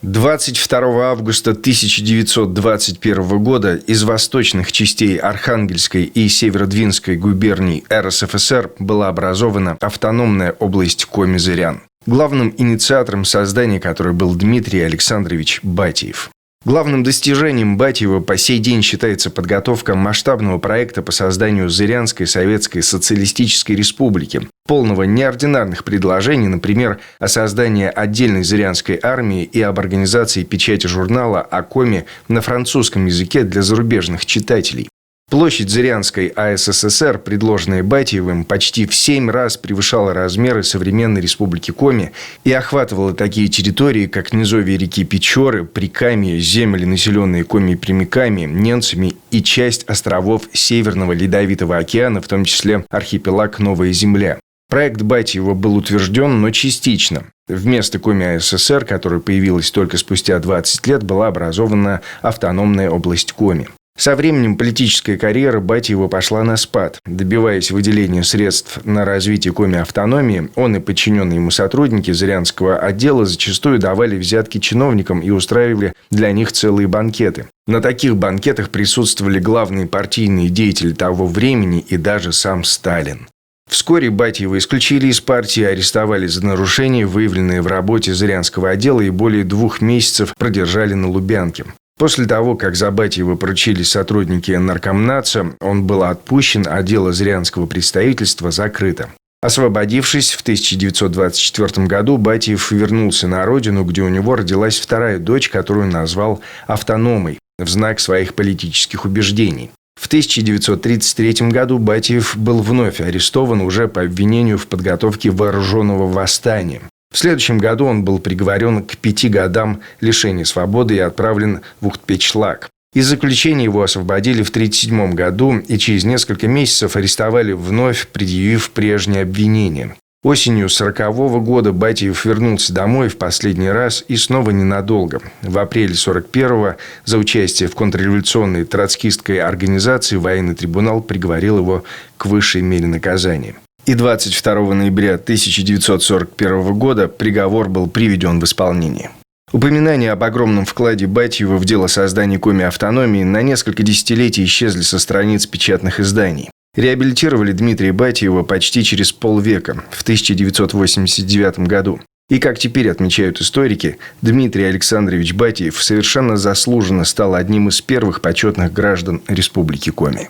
22 августа 1921 года из восточных частей Архангельской и Северодвинской губерний РСФСР была образована автономная область Коми-Зырян, главным инициатором создания которой был Дмитрий Александрович Батиев. Главным достижением Батиева по сей день считается подготовка масштабного проекта по созданию Зырянской Советской Социалистической Республики, полного неординарных предложений, например, о создании отдельной Зырянской армии и об организации печати журнала о Коми на французском языке для зарубежных читателей. Площадь Зырянской АССР, предложенная Батиевым, почти в 7 раз превышала размеры современной республики Коми и охватывала такие территории, как низовья реки Печоры, Прикамье, земли, населенные Коми-прямиками, ненцами, и часть островов Северного Ледовитого океана, в том числе архипелаг Новая Земля. Проект Батиева был утвержден, но частично. Вместо Коми АССР, которая появилась только спустя 20 лет, была образована автономная область Коми. Со временем политическая карьера Батиева пошла на спад. Добиваясь выделения средств на развитие Коми-автономии, он и подчиненные ему сотрудники Зырянского отдела зачастую давали взятки чиновникам и устраивали для них целые банкеты. На таких банкетах присутствовали главные партийные деятели того времени и даже сам Сталин. Вскоре Батиева исключили из партии, арестовали за нарушения, выявленные в работе Зырянского отдела, и более 2 месяцев продержали на Лубянке. После того, как за Батиева поручили сотрудники Наркомнатса, он был отпущен, а дело Зырянского представительства закрыто. Освободившись в 1924 году, Батиев вернулся на родину, где у него родилась вторая дочь, которую назвал автономой, в знак своих политических убеждений. В 1933 году Батиев был вновь арестован уже по обвинению в подготовке вооруженного восстания. В следующем году он был приговорен к 5 годам лишения свободы и отправлен в Ухтпечлак. Из заключения его освободили в 1937 году и через несколько месяцев арестовали, вновь предъявив прежние обвинения. Осенью 1940 года Батиев вернулся домой в последний раз и снова ненадолго. В апреле 1941 за участие в контрреволюционной троцкистской организации военный трибунал приговорил его к высшей мере наказания. И 22 ноября 1941 года приговор был приведен в исполнение. Упоминания об огромном вкладе Батиева в дело создания Коми-автономии на несколько десятилетий исчезли со страниц печатных изданий. Реабилитировали Дмитрия Батиева почти через полвека, в 1989 году. И, как теперь отмечают историки, Дмитрий Александрович Батиев совершенно заслуженно стал одним из первых почетных граждан Республики Коми.